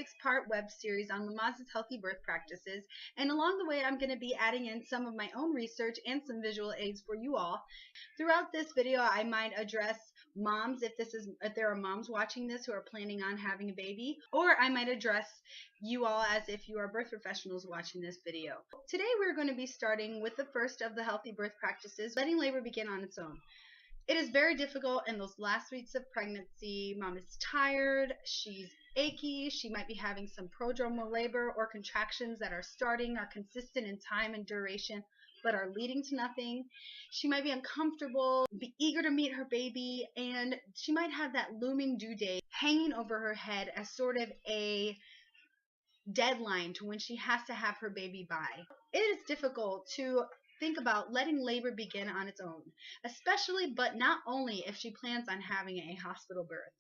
6-part web series on Lamaze's healthy birth practices, and along the way I'm going to be adding in some of my own research and some visual aids for you all. Throughout this video I might address moms if there are moms watching this who are planning on having a baby, or I might address you all as if you are birth professionals watching this video. Today we're going to be starting with the first of the healthy birth practices, letting labor begin on its own. It is very difficult in those last weeks of pregnancy. Mom is tired, she's achy, she might be having some prodromal labor or contractions that are consistent in time and duration but are leading to nothing. She might be uncomfortable, be eager to meet her baby, and she might have that looming due date hanging over her head as sort of a deadline to when she has to have her baby by. It is difficult to think about letting labor begin on its own, especially but not only if she plans on having a hospital birth.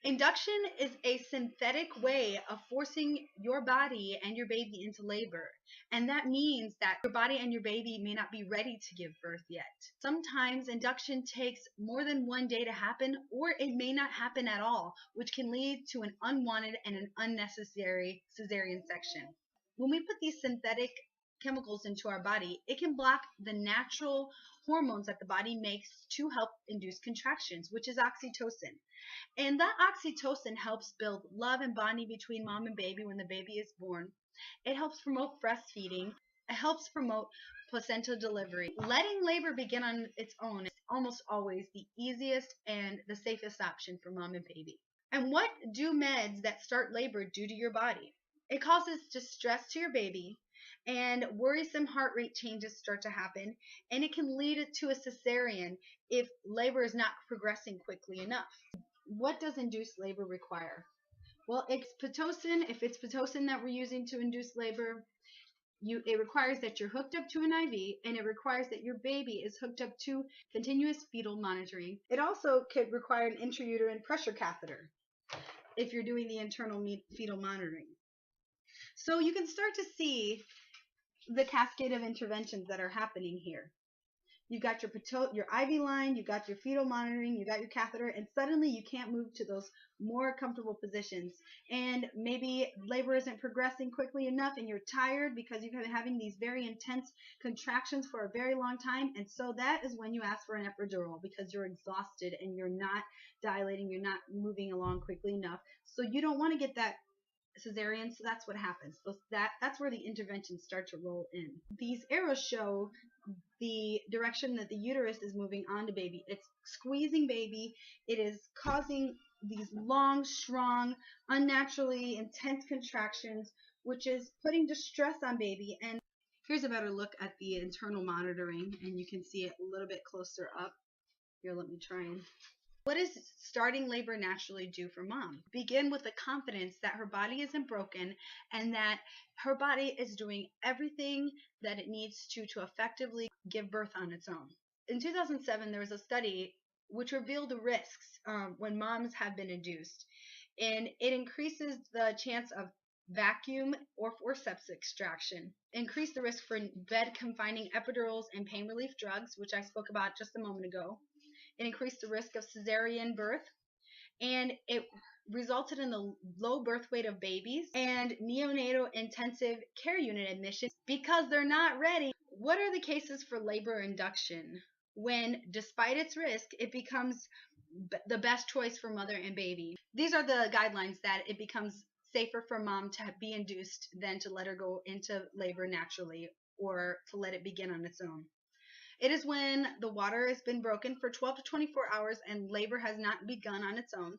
Induction is a synthetic way of forcing your body and your baby into labor, and that means that your body and your baby may not be ready to give birth yet. Sometimes induction takes more than one day to happen, or it may not happen at all, which can lead to an unwanted and an unnecessary cesarean section. When we put these synthetic chemicals into our body, it can block the natural hormones that the body makes to help induce contractions, which is oxytocin. And that oxytocin helps build love and bonding between mom and baby when the baby is born. It helps promote breastfeeding. It helps promote placental delivery. Letting labor begin on its own is almost always the easiest and the safest option for mom and baby. And what do meds that start labor do to your body? It causes distress to your baby, and worrisome heart rate changes start to happen, and it can lead to a cesarean if labor is not progressing quickly enough. What does induced labor require? Well, it's Pitocin. If it's Pitocin that we're using to induce labor, it requires that you're hooked up to an IV, and it requires that your baby is hooked up to continuous fetal monitoring. It also could require an intrauterine pressure catheter if you're doing the internal fetal monitoring. So you can start to see the cascade of interventions that are happening here. You've got your IV line, you've got your fetal monitoring, you got your catheter, and suddenly you can't move to those more comfortable positions. And maybe labor isn't progressing quickly enough, and you're tired because you've been having these very intense contractions for a very long time. And so that is when you ask for an epidural, because you're exhausted and you're not dilating, you're not moving along quickly enough. So you don't want to get that cesarean, so that's what happens. So that's where the interventions start to roll in. These arrows show the direction that the uterus is moving onto baby. It's squeezing baby. It is causing these long, strong, unnaturally intense contractions, which is putting distress on baby. And here's a better look at the internal monitoring, and you can see it a little bit closer up. Here, let me try and... What does starting labor naturally do for mom? Begin with the confidence that her body isn't broken and that her body is doing everything that it needs to effectively give birth on its own. In 2007, there was a study which revealed the risks when moms have been induced, and it increases the chance of vacuum or forceps extraction, increase the risk for bed confining epidurals and pain relief drugs, which I spoke about just a moment ago. It increased the risk of cesarean birth, and it resulted in the low birth weight of babies and neonatal intensive care unit admissions because they're not ready. What are the cases for labor induction when, despite its risk, it becomes the best choice for mother and baby? These are the guidelines that it becomes safer for mom to be induced than to let her go into labor naturally or to let it begin on its own. It is when the water has been broken for 12 to 24 hours and labor has not begun on its own.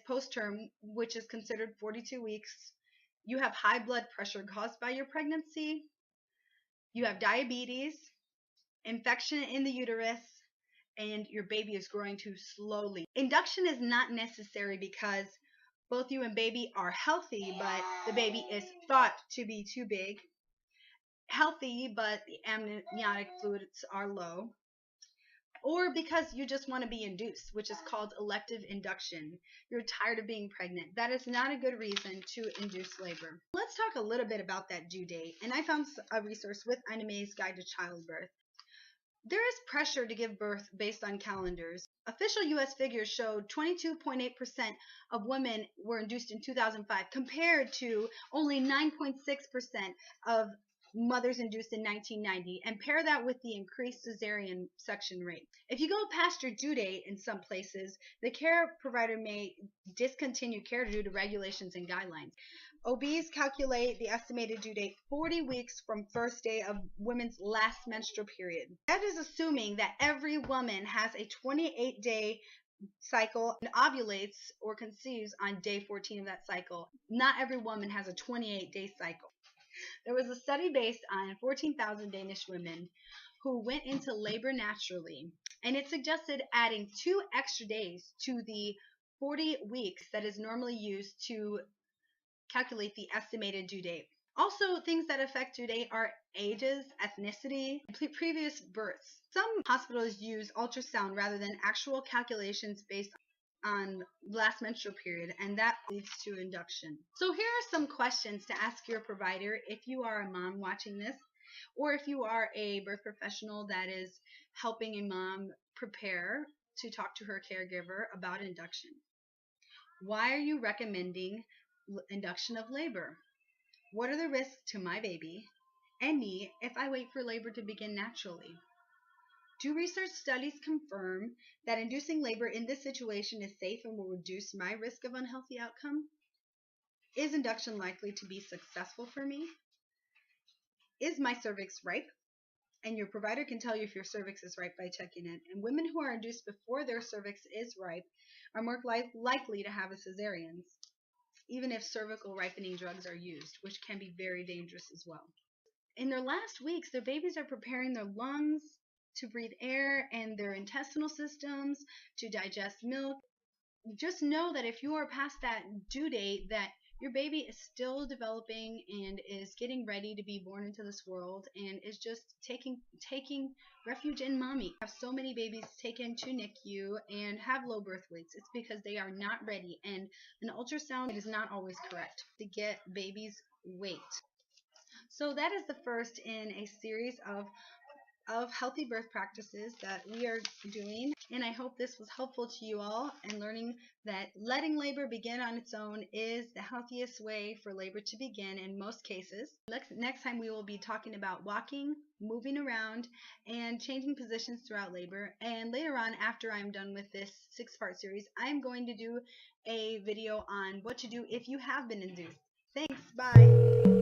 Postterm, which is considered 42 weeks, you have high blood pressure caused by your pregnancy, you have diabetes, infection in the uterus, and your baby is growing too slowly. Induction is not necessary because both you and baby are healthy, but the baby is thought to be too big. Healthy, but the amniotic fluids are low, or because you just want to be induced, which is called elective induction. You're tired of being pregnant. That is not a good reason to induce labor. Let's talk a little bit about that due date, and I found a resource with Ina May's Guide to Childbirth. There is pressure to give birth based on calendars. Official U.S. figures showed 22.8% of women were induced in 2005 compared to only 9.6% of mothers induced in 1990, and pair that with the increased cesarean section rate. If you go past your due date in some places, the care provider may discontinue care due to regulations and guidelines. OBs calculate the estimated due date 40 weeks from first day of women's last menstrual period. That is assuming that every woman has a 28-day cycle and ovulates or conceives on day 14 of that cycle. Not every woman has a 28-day cycle. There was a study based on 14,000 Danish women who went into labor naturally, and it suggested adding 2 extra days to the 40 weeks that is normally used to calculate the estimated due date. Also, things that affect due date are ages, ethnicity, and previous births. Some hospitals use ultrasound rather than actual calculations based on last menstrual period, and that leads to induction. So here are some questions to ask your provider if you are a mom watching this, or if you are a birth professional that is helping a mom prepare to talk to her caregiver about induction. Why are you recommending induction of labor? What are the risks to my baby and me if I wait for labor to begin naturally? Do research studies confirm that inducing labor in this situation is safe and will reduce my risk of unhealthy outcome? Is induction likely to be successful for me? Is my cervix ripe? And your provider can tell you if your cervix is ripe by checking it. And women who are induced before their cervix is ripe are more likely to have a cesarean, even if cervical ripening drugs are used, which can be very dangerous as well. In their last weeks, their babies are preparing their lungs to breathe air and their intestinal systems to digest milk. Just know that if you are past that due date, that your baby is still developing and is getting ready to be born into this world and is just taking refuge in mommy. I have so many babies taken to NICU and have low birth weights. It's because they are not ready, and an ultrasound is not always correct to get baby's weight. So that is the first in a series of healthy birth practices that we are doing, and I hope this was helpful to you all in learning that letting labor begin on its own is the healthiest way for labor to begin in most cases. Next time we will be talking about walking, moving around, and changing positions throughout labor. And later on, after I'm done with this 6-part series, I'm going to do a video on what to do if you have been induced. Thanks, bye.